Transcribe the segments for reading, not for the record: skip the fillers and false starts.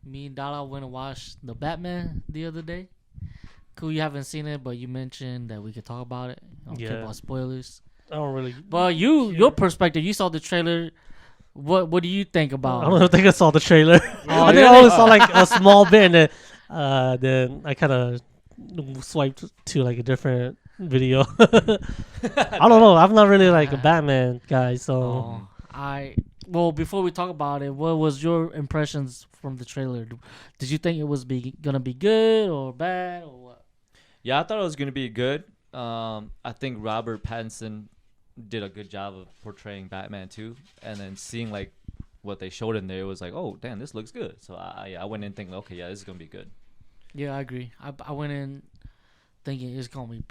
Me and Dala went and watched the Batman the other day. Cool, you haven't seen it, but you mentioned that we could talk about it. I don't care about spoilers. I don't really. But your perspective, you saw the trailer. What do you think about? I don't think I saw the trailer. Oh, I think I only saw like a small bit, and then I kind of swiped to like a different video. I don't know. I'm not really like a Batman guy, so well, before we talk about it, what was your impressions from the trailer? Did you think it was gonna be good or bad or what? Yeah, I thought it was gonna be good. I think Robert Pattinson did a good job of portraying Batman too, and then seeing like what they showed in there, it was like, oh damn, this looks good. So I went in thinking, okay, yeah, this is gonna be good. Yeah, I agree. I went in thinking it's gonna be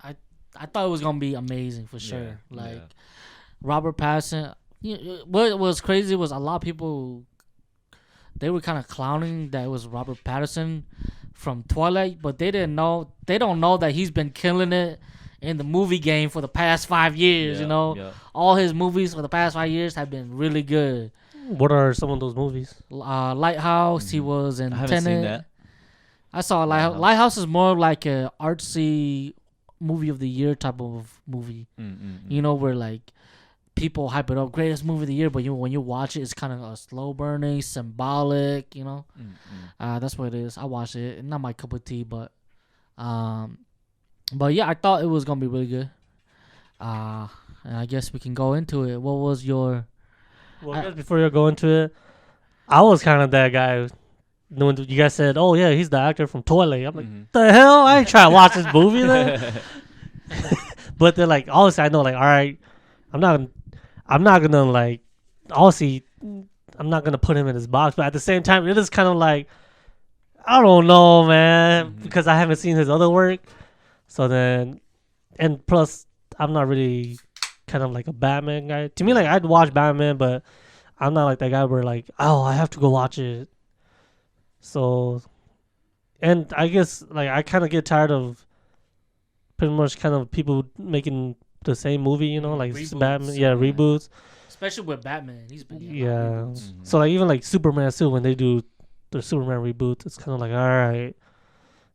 I thought it was gonna be amazing for sure. Robert Pattinson. What was crazy was a lot of people, they were kind of clowning that it was Robert Pattinson from Twilight, but they don't know that he's been killing it in the movie game for the past 5 years. All his movies for the past 5 years have been really good. What are some of those movies? Lighthouse. He was in I haven't Tenet. seen that. I saw Lighthouse. Lighthouse is more like a artsy movie of the year type of movie. Where like people hype it up, greatest movie of the year, but when you watch it, it's kind of a slow burning, symbolic. That's what it is. I watched it. Not my cup of tea, but yeah, I thought it was gonna be really good. And I guess we can go into it. What was your? Well, I guess before you go into it, I was kind of that guy. When you guys said, "Oh yeah, he's the actor from Twilight," I'm like, "The hell! I ain't trying to watch this movie then." But then, like, obviously, I know, like, all right, I'm not gonna like, obviously, I'm not gonna put him in his box. But at the same time, it is kind of like, I don't know, man, because I haven't seen his other work. So then, and plus, I'm not really kind of like a Batman guy. To me, like, I'd watch Batman, but I'm not like that guy where like, oh, I have to go watch it. So, and I guess like I kind of get tired of pretty much kind of people making the same movie, like reboots. Batman, reboots. Especially with Batman, he's been reboots. So like even like Superman too, when they do the Superman reboot, it's kind of like, all right,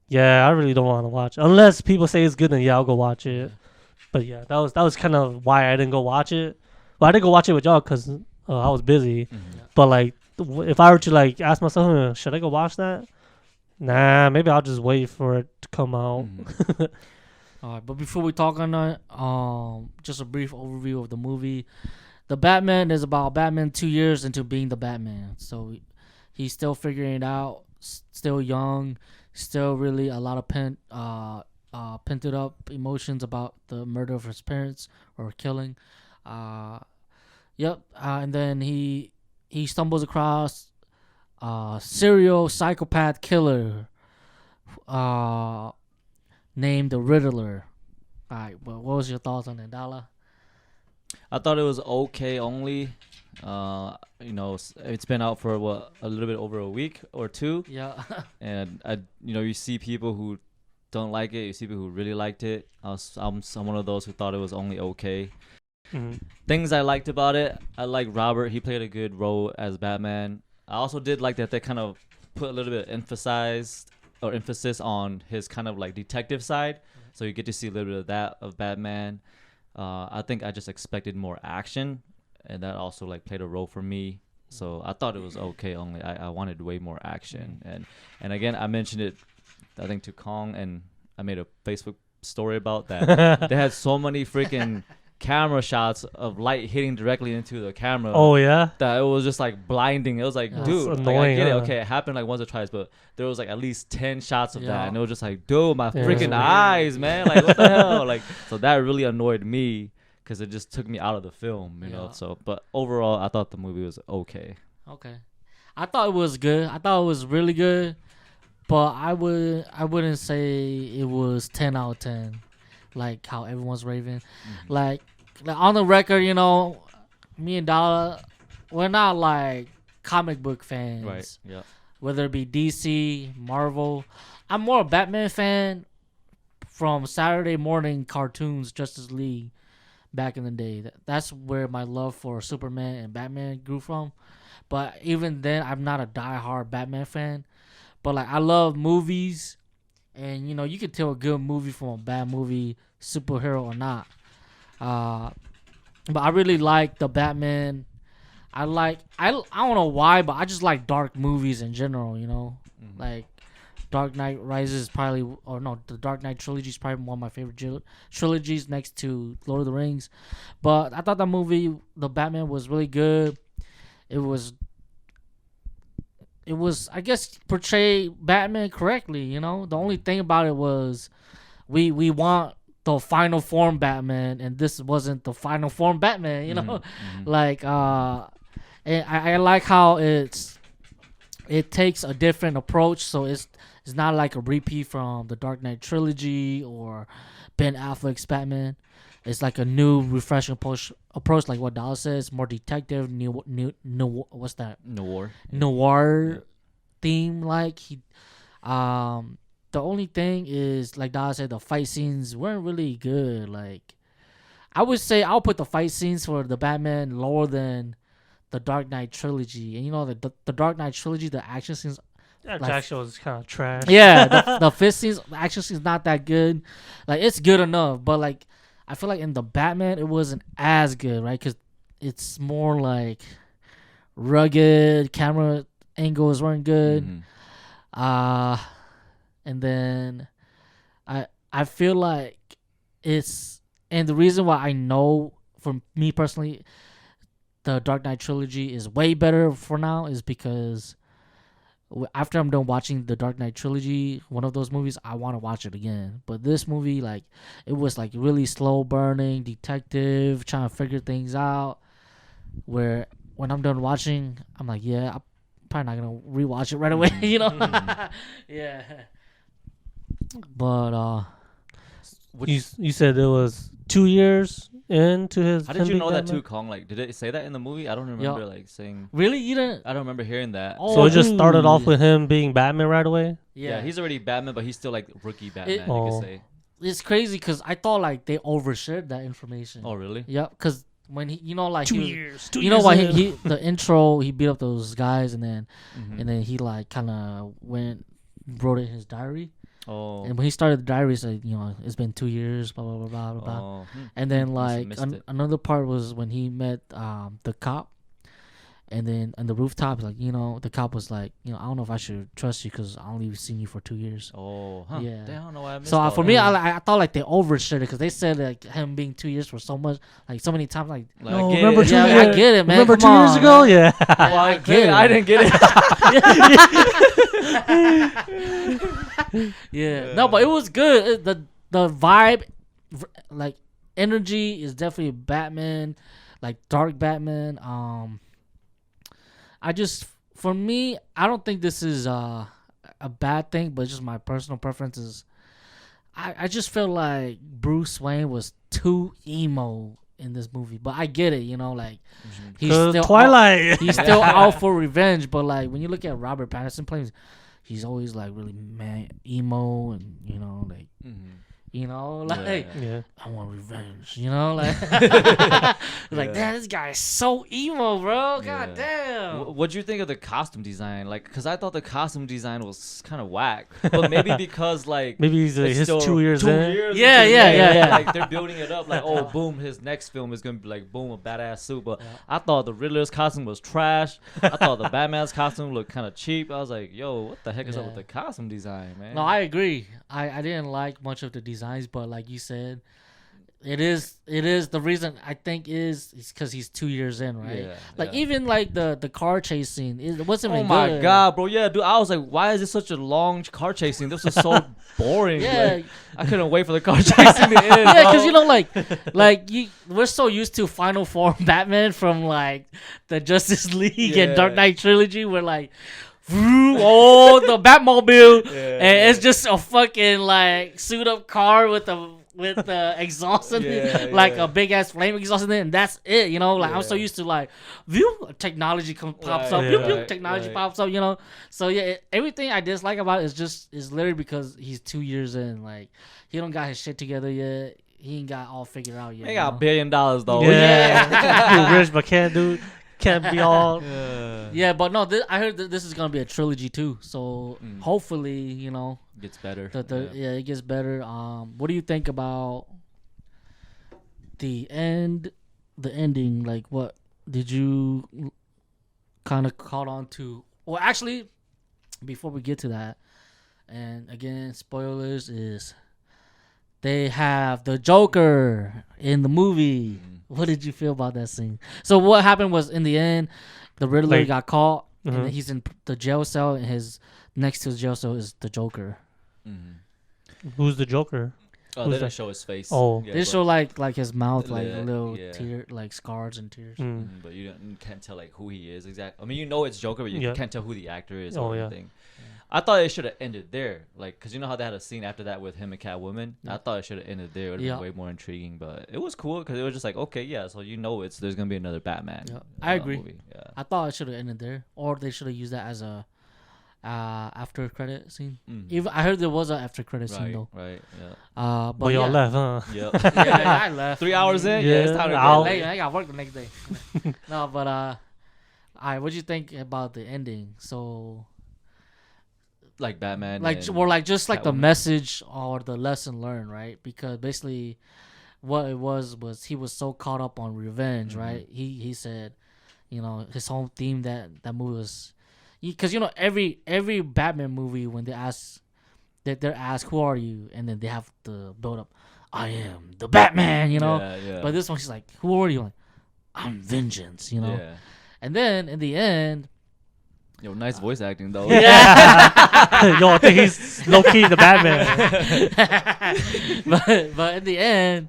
yeah, I really don't want to watch it. Unless people say it's good, then yeah, I'll go watch it. But yeah, that was kind of why I didn't go watch it. Well, I didn't go watch it with y'all because I was busy. But like, if I were to like ask myself, should I go watch that? Nah, maybe I'll just wait for it to come out. All right, but before we talk on that, just a brief overview of the movie. The Batman is about Batman 2 years into being the Batman, so he's still figuring it out. Still young, still really a lot of pented up emotions about the murder of his parents or killing. And then he stumbles across a serial psychopath killer named the Riddler. All right, but what was your thoughts on that, Dala? I thought it was okay only. It's been out for a little bit over a week or two. Yeah. And you see people who don't like it. You see people who really liked it. I'm one of those who thought it was only okay. Things I liked about it, I like Robert. He played a good role as Batman. I also did like that they kind of put a little bit of emphasis on his kind of like detective side. So you get to see a little bit of that of Batman. I think I just expected more action, and that also like played a role for me. So I thought it was okay only. I wanted way more action. And again, I mentioned it, I think, to Kong, and I made a Facebook story about that. They had so many freaking camera shots of light hitting directly into the camera. Oh yeah, that it was just like blinding. It was like, dude, annoying, like, I get it. Okay, it happened like once or twice, but there was like at least 10 shots of that, and it was just like, dude, my freaking eyes, man. Like, what the hell? Like, so that really annoyed me because it just took me out of the film, you know. So, but overall, I thought the movie was okay. Okay, I thought it was good. I thought it was really good, but I wouldn't say it was 10 out of 10. Like how everyone's raving. Like on the record, me and Dala, we're not like comic book fans. Right. Yeah. Whether it be DC, Marvel. I'm more a Batman fan from Saturday morning cartoons, Justice League. back in the day. That's where my love for Superman and Batman grew from. But even then, I'm not a diehard Batman fan. But like, I love movies, and you know, you can tell a good movie from a bad movie, superhero or not. But I really like the Batman. I don't know why, but I just like dark movies in general. You know, like Dark Knight Rises is probably, or no, the Dark Knight trilogy is probably one of my favorite trilogies next to Lord of the Rings. But I thought that movie, the Batman, was really good. It was, I guess, portray Batman correctly. You know, the only thing about it was, we want the final form Batman, and this wasn't the final form Batman. You know, like and I like how it takes a different approach. So it's not like a repeat from the Dark Knight trilogy or Ben Affleck's Batman. It's like a new, refreshing approach, like what Dala says, more detective, what's that? Noir theme. Like the only thing is, like Dala said, the fight scenes weren't really good. Like, I would say I'll put the fight scenes for the Batman lower than the Dark Knight trilogy. And you know, the Dark Knight trilogy, the action scenes, that action was kind of trash. Yeah, the fist scenes, the action scenes not that good. Like, it's good enough, but like, I feel like in the Batman it wasn't as good, right? Because it's more like rugged, camera angles weren't good. And then I feel like it's, and the reason why I know, for me personally, the Dark Knight trilogy is way better for now is because after I'm done watching the Dark Knight trilogy, one of those movies, I want to watch it again. But this movie, like, it was like really slow burning, detective, trying to figure things out, where when I'm done watching, I'm like, yeah, I'm probably not gonna rewatch it right away, you know. Yeah. But you said it was 2 years into his. How did you know that too, Kong? Like, did it say that in the movie? I don't remember like saying. Really, you didn't? I don't remember hearing that. Oh, so it just started off with him being Batman right away. Yeah, he's already Batman, but he's still like rookie Batman. You could say. It's crazy because I thought like they overshared that information. Oh, really? Yep. Because when he, you know, like 2 years. You know why he the intro, he beat up those guys, and then he like kind of wrote it in his diary. Oh. And when he started the diary, he said, you know, it's been 2 years, blah, blah, blah, blah, blah, blah. Oh. And then, like, another part was when he met the cop. And then on the rooftop, like, you know, the cop was like, you know, I don't know if I should trust you because I only seen you for 2 years. Oh, huh. Yeah. I don't know why I missed So for me, I thought like they overshared it because they said like him being 2 years for so much, like so many times. Like, no, remember 2 years? I get it, man. Remember Come 2 years ago? Man. Yeah. Well, I get it. I didn't get it. Yeah. No, but it was good. The vibe, like energy, is definitely Batman, like dark Batman. For me, I don't think this is a bad thing, but just my personal preferences. I just feel like Bruce Wayne was too emo in this movie, but I get it, you know, like he's still Twilight. He's still out for revenge, but like when you look at Robert Pattinson playing, he's always like really emo, and you know, like. You know, like I want revenge. You know, like like damn, this guy is so emo, bro. God damn. What'd you think of the costume design? Like, because I thought the costume design was kind of whack, but maybe because like maybe he's 2 years in. Yeah. Like they're building it up. Like, oh, boom, his next film is gonna be like, boom, a badass suit. But I thought the Riddler's costume was trash. I thought the Batman's costume looked kind of cheap. I was like, yo, what the heck is up with the costume design, man? No, I agree. I didn't like much of the designs, but like you said, it is the reason I think is because he's 2 years in, right? Even like the car chase scene, it wasn't even good. Oh my god, bro! Yeah, dude, I was like, why is this such a long car chase scene? This was so boring. Like, I couldn't wait for the car chase scene to end. Yeah, because you know, we're so used to final form Batman from like the Justice League and Dark Knight trilogy, where like. Oh, the Batmobile, and it's just a fucking like suit up car with the exhaust in it, like a big ass flame exhaust in it, and that's it. You know, like I'm so used to like, technology pops up, technology pops up. You know, so everything I dislike about it is literally because he's 2 years in. Like he don't got his shit together yet. he ain't got all figured out yet. They got $1 billion though. Yeah, rich but can't be all. Yeah, but no, I heard that this is gonna be a trilogy too. So hopefully, you know, gets better. It gets better. What do you think about the ending? Like, what did you kind of caught on to? Well, actually, before we get to that, and again, spoilers is they have the Joker in the movie. What did you feel about that scene? So what happened was in the end, the Riddler got caught, and then he's in the jail cell, and next to his jail cell is the Joker. Who's the Joker? Oh, they didn't show his face. Oh, they show like his mouth, like little tear, like scars and tears. But you can't tell like who he is exactly. I mean, you know it's Joker, but you can't tell who the actor is or anything. I thought it should have ended there, like, because you know how they had a scene after that with him and Catwoman. I thought it should have ended there. It would have been way more intriguing, but it was cool because it was just like, okay, so you know there's gonna be another Batman. I agree. Movie. Yeah. I thought it should have ended there, or they should have used that as a after credit scene. Even I heard there was an after credit scene though. Right. Yeah. But y'all left, huh? Yep. Yeah, I left. 3 hours in. Yeah, it's time to go. I got work the next day. No, but alright, what'd you think about the ending? So. Like Batman, like just like the message or the lesson learned, right? Because basically, what it was he was so caught up on revenge, right? He said, you know, his whole theme that movie was, because you know every Batman movie when they're asked who are you, and then they have to build up, I am the Batman, you know. Yeah. But this one, she's like, who are you? Like, I'm vengeance, you know. Yeah. And then in the end. Yo, nice voice acting though. Yeah. Yo, I think he's low key the Batman. but in the end,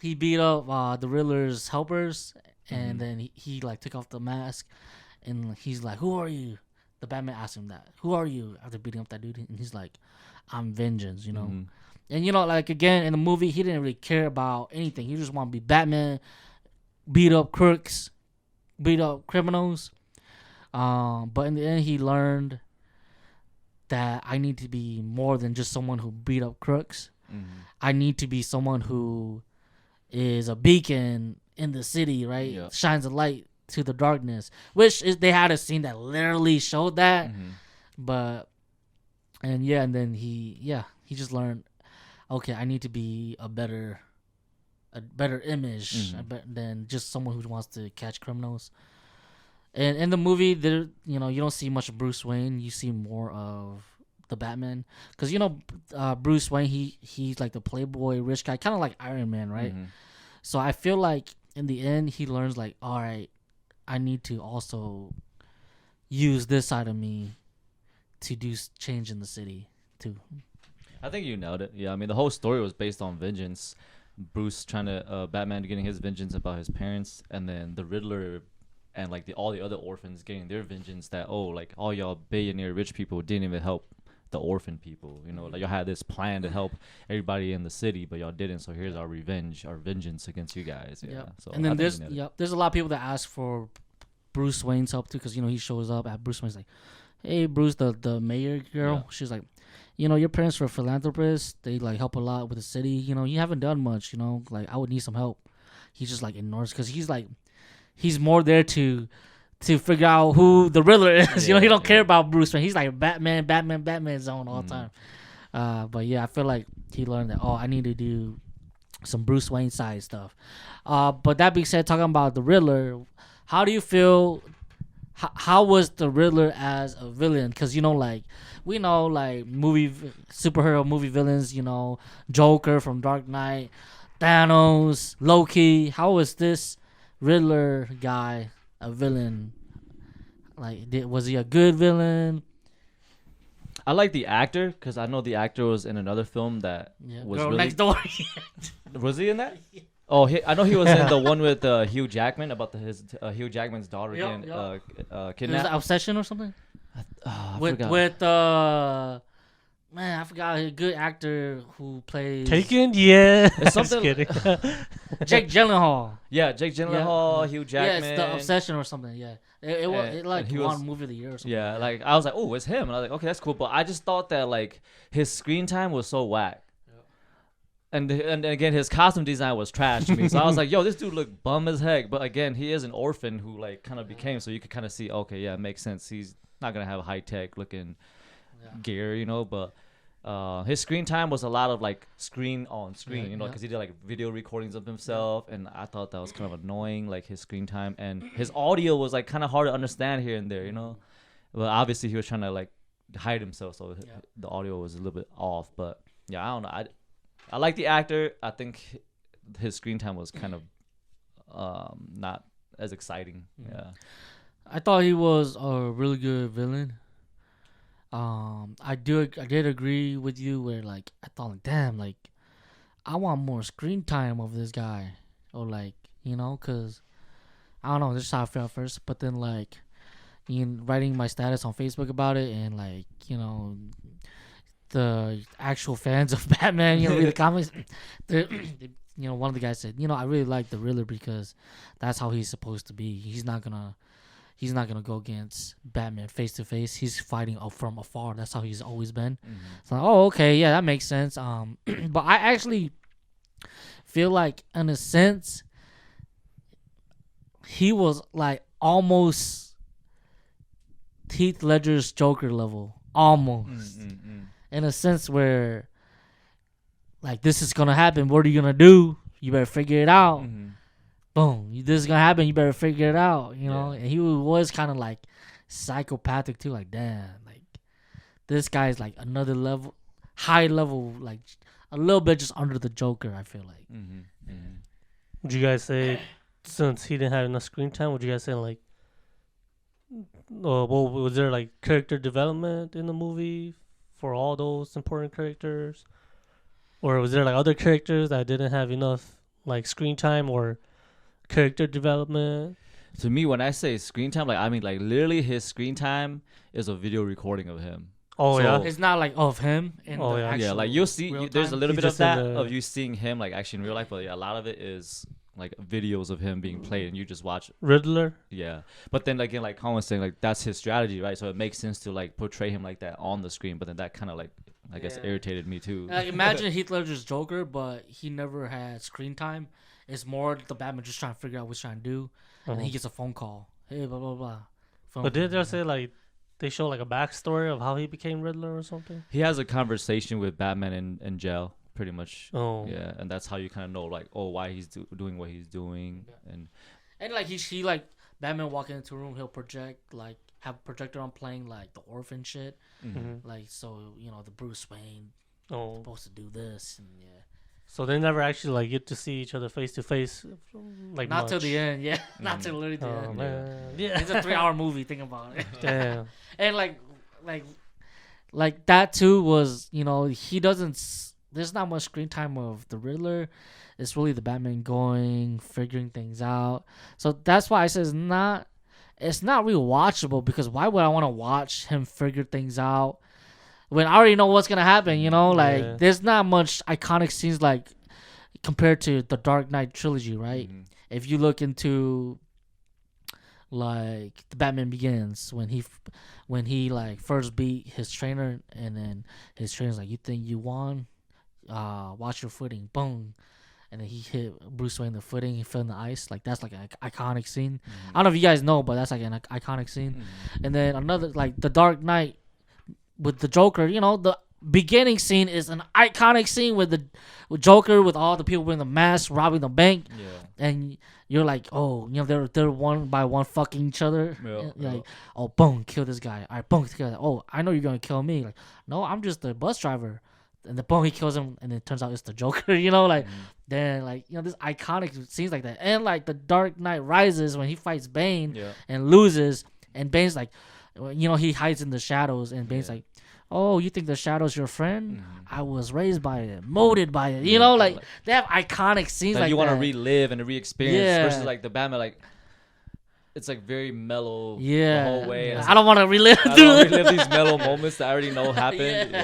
he beat up the Riddler's helpers, and then he like took off the mask, and he's like, "Who are you?" The Batman asked him that. "Who are you?" After beating up that dude, and he's like, "I'm vengeance," you know. And you know, like again in the movie, he didn't really care about anything. He just wanted to be Batman, beat up crooks, beat up criminals. But in the end, he learned that I need to be more than just someone who beat up crooks. I need to be someone who is a beacon in the city, right? Yeah. Shines a light to the darkness. Which they had a scene that literally showed that. And then he just learned, okay, I need to be a better image than just someone who wants to catch criminals. And in the movie, there, you know, you don't see much of Bruce Wayne. You see more of the Batman, because you know, Bruce Wayne, he's like the playboy rich guy, kind of like Iron Man, right? So I feel like in the end, he learns like, all right, I need to also use this side of me to do change in the city too. I think you nailed it. Yeah, I mean, the whole story was based on vengeance. Bruce trying to Batman getting his vengeance about his parents, and then the Riddler. And like all the other orphans getting their vengeance that like all y'all billionaire rich people didn't even help the orphan people, you know, like y'all had this plan to help everybody in the city, but y'all didn't. So here's our vengeance against you guys. Yeah. So and then there's a lot of people that ask for Bruce Wayne's help too, because you know he shows up at Bruce Wayne's like, hey Bruce, the mayor girl, she's like, you know, your parents were philanthropists. They like help a lot with the city. You know, you haven't done much. You know, like I would need some help. He just like ignores because he's like. He's more there to figure out who the Riddler is. You know, he don't care about Bruce Wayne. He's like Batman zone all the time. But yeah, I feel like he learned that, I need to do some Bruce Wayne side stuff. But that being said, talking about the Riddler, how do you feel? How was the Riddler as a villain? Because, you know, like, we know, like, superhero movie villains, you know, Joker from Dark Knight, Thanos, Loki. How was this Riddler guy a villain? Like, was he a good villain? I like the actor because I know the actor was in another film that was Girl really... Next Door. Was he in that? Oh, I know he was in the one with Hugh Jackman about his Hugh Jackman's daughter getting kidnapped. It was an Obsession or something. I forgot. Man, I forgot a good actor who plays Taken. Yeah, it's something. Jake Gyllenhaal. Yeah, Jake Gyllenhaal, Hugh Jackman. Yeah, it's The Obsession or something. Yeah, it won movie of the year or something. Yeah, like I was like, oh, it's him, and I was like, okay, that's cool. But I just thought that like his screen time was so whack. And again, his costume design was trash to me. So I was like, yo, this dude look bum as heck. But again, he is an orphan who like kind of became. So you could kind of see, okay, yeah, it makes sense. He's not gonna have high tech looking gear, you know. But his screen time was a lot of like screen on screen, you know, because he did like video recordings of himself, and I thought that was kind of annoying, like his screen time, and his audio was like kind of hard to understand here and there, you know. But obviously he was trying to like hide himself, so the audio was a little bit off. But yeah, I don't know. I like the actor. I think his screen time was kind of not as exciting. Yeah, I thought he was a really good villain. I did agree with you where like I thought like, damn, like I want more screen time of this guy, or like, you know, cause I don't know, this is how I felt first, but then like in writing my status on Facebook about it, and like, you know, the actual fans of Batman, you know, read the comments, you know, one of the guys said, you know, I really like the Riddler because that's how he's supposed to be. He's not gonna go against Batman face to face. He's fighting from afar. That's how he's always been. So, oh, okay, yeah, that makes sense. But I actually feel like, in a sense, he was like almost Heath Ledger's Joker level, almost, in a sense where, like, this is gonna happen. What are you gonna do? You better figure it out. Boom, this is gonna happen. You better figure it out. You know, and he was kind of like psychopathic too. Like, damn, like this guy's like another level, high level, like a little bit just under the Joker. I feel like. Would you guys say, since he didn't have enough screen time, would you guys say like, well, was there like character development in the movie for all those important characters, or was there like other characters that didn't have enough like screen time or character development? To me, when I say screen time, like I mean like literally his screen time is a video recording of him. Oh, so, yeah, it's not like of him. Yeah, like you'll see, there's a little bit of that of you seeing him like actually in real life, but yeah, a lot of it is like videos of him being played, and you just watch Riddler. Yeah, but then again, like Colin was saying, like that's his strategy, right? So it makes sense to like portray him like that on the screen. But then that kind of like I guess irritated me too. Imagine Heath Ledger's Joker, but he never had screen time. It's more the Batman just trying to figure out what he's trying to do, and then he gets a phone call. Hey, blah blah blah. But did they say like they show like a backstory of how he became Riddler or something? He has a conversation with Batman in jail, pretty much. Oh, yeah, and that's how you kind of know like, oh, why he's doing what he's doing, and like he like Batman walking into a room, he'll project like have a projector on playing like the orphan shit, like so you know the Bruce Wayne supposed to do this and So they never actually like get to see each other face to face, like not much. till the end, not till literally the end. Man. It's a 3-hour movie. Think about it. Damn. And like that too was, you know, he doesn't. There's not much screen time of the Riddler. It's really the Batman figuring things out. So that's why I say it's not rewatchable, because why would I want to watch him figure things out when I already know what's gonna happen, you know? Like, there's not much iconic scenes like compared to the Dark Knight trilogy, right? If you look into like the Batman Begins, when he like first beat his trainer, and then his trainer's like, "You think you won? Watch your footing." Boom. And then he hit Bruce Wayne in the footing. He fell in the ice. Like, that's like an iconic scene. I don't know if you guys know, but that's like an iconic scene. And then another, like the Dark Knight with the Joker, you know, the beginning scene is an iconic scene with Joker with all the people wearing the mask robbing the bank. And you're like, oh, you know, they're one by one fucking each other. Like, oh, boom, kill this guy. All right, boom, kill that. Oh, I know you're gonna kill me. Like, no, I'm just the bus driver. And the boom, he kills him, and it turns out it's the Joker. You know, like then like, you know, this iconic scenes like that. And like the Dark Knight Rises, when he fights Bane and loses, and Bane's like, you know, he hides in the shadows, and Bane's like, oh, you think the shadow's your friend? I was raised by it, molded by it. You know, like they have iconic scenes like you that. want to relive and re-experience versus like the Batman, like it's like very mellow the whole way. I don't want to relive these mellow moments that I already know happened.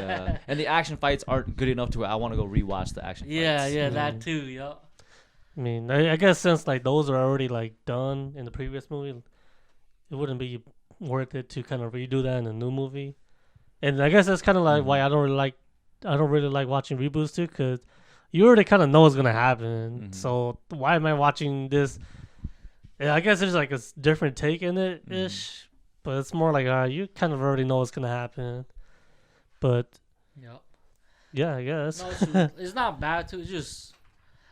And the action fights aren't good enough to where I want to go rewatch the action fights. That too, I mean, I guess since like those are already like done in the previous movie, it wouldn't be worth it to kind of redo that in a new movie. And I guess that's kind of like why I don't really like watching reboots too, because you already kind of know what's gonna happen. Mm-hmm. So why am I watching this? Yeah, I guess there's like a different take in it ish, but it's more like you kind of already know what's gonna happen. But Yep. yeah, I guess. No, it's not bad too. It's just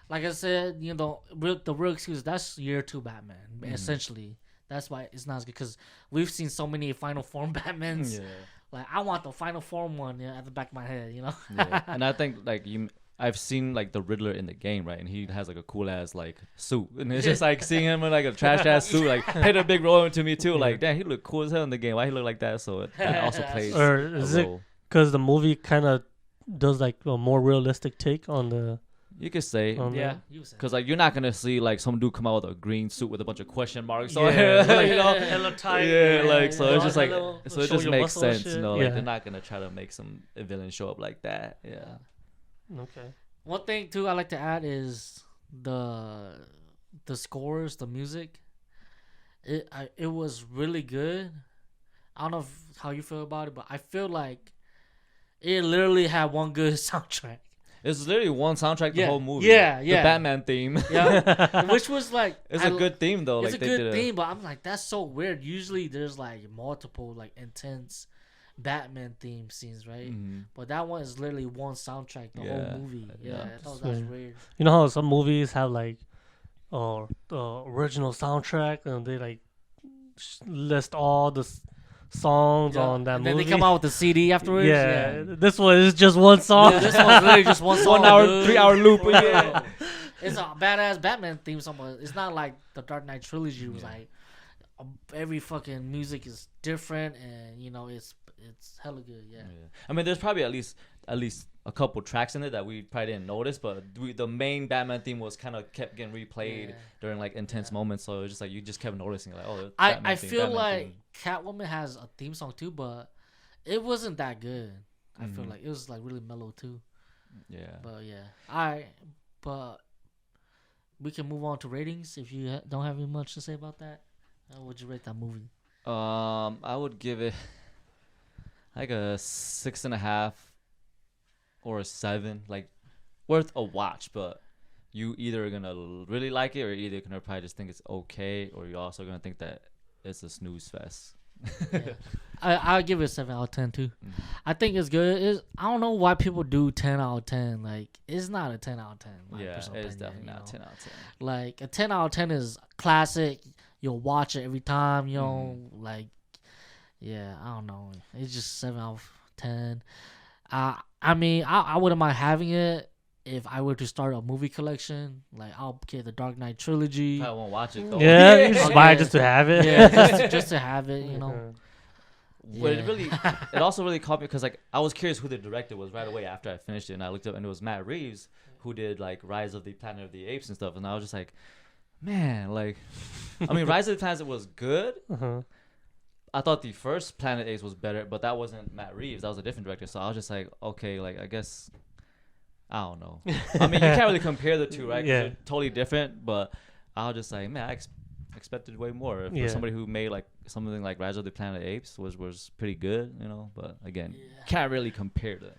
like I said, the real excuse, that's year 2 Batman. Essentially, that's why it's not as good, because we've seen so many Final Form Batmans. Yeah. Like, I want the Final Form one at the back of my head, Yeah. And I think like I've seen like the Riddler in the game, right? And he has like a cool ass like suit, and it's just like seeing him in like a trash ass suit, like played a big role into me too. Like, damn, he looked cool as hell in the game. Why he look like that? So that also plays Or is it because the movie kind of does like a more realistic take on the? You could say, Yeah, because like you're not gonna see like some dude come out with a green suit with a bunch of question marks. Yeah, on it, like, you know, hella tight. yeah, like so yeah. it's just like Hello, so it show just your makes muscle and sense, shit. Like Yeah. they're not gonna try to make some villain show up like that. Yeah. Okay. One thing too I like to add is the scores, the music. It was really good. I don't know how you feel about it, but I feel like it literally had one good soundtrack. It's literally one soundtrack the whole movie. Yeah, The yeah. Batman theme. Yeah, which was like It's a good theme though. It's Like a they good did theme, but I'm like, that's so weird. Usually there's like multiple like intense Batman theme scenes, right? But that one is literally one soundtrack the whole movie. Yeah, I thought that was weird. You know how some movies have like, the original soundtrack, and they like list all the songs on that and movie. then they come out with the CD afterwards. Yeah, this one is just one song. Yeah, this one's literally just one song. 1 hour, dude. 3 hour loop. Yeah. It's a badass Batman theme song, but it's not like the Dark Knight trilogy was like every fucking music is different, and it's hella good. Yeah. I mean, there's probably at least a couple tracks in it that we probably didn't notice, but the main Batman theme was kind of kept getting replayed during like intense moments. So it's just like you just kept noticing, like, oh, I feel like Catwoman has a theme song too, but it wasn't that good. I feel like it was like really mellow too. Yeah. But yeah, but we can move on to ratings if you don't have any much to say about that. How would you rate that movie? I would give it like a 6.5 or a 7, like worth a watch, but you either gonna really like it, or either gonna probably just think it's okay, or you're also gonna think that it's a snooze fest. I'll give it a 7 out of 10 too. I think it's good. I don't know why people do 10 out of 10. Like, it's not a 10 out of 10. Yeah, it's definitely not 10 out of 10. Like, a 10 out of 10 is classic. You'll watch it every time, like, yeah, I don't know. It's just 7 out of 10. I mean, I wouldn't mind having it if I were to start a movie collection. Like, I'll get the Dark Knight trilogy. I won't watch it though. Yeah, you just buy it just to have it. Yeah, just to have it, But it also really caught me because like I was curious who the director was right away after I finished it, and I looked up and it was Matt Reeves, who did like Rise of the Planet of the Apes and stuff, and I was just like, man, like, I mean, Rise of the Planet was good. I thought the first Planet of the Apes was better, but that wasn't Matt Reeves. That was a different director. So I was just like, okay, like I guess I don't know. I mean, you can't really compare the two, right? 'Cause they're totally different. But I was just like, man, I expected way more. For somebody who made like something like Rise of the Planet of the Apes was pretty good, But again, can't really compare them.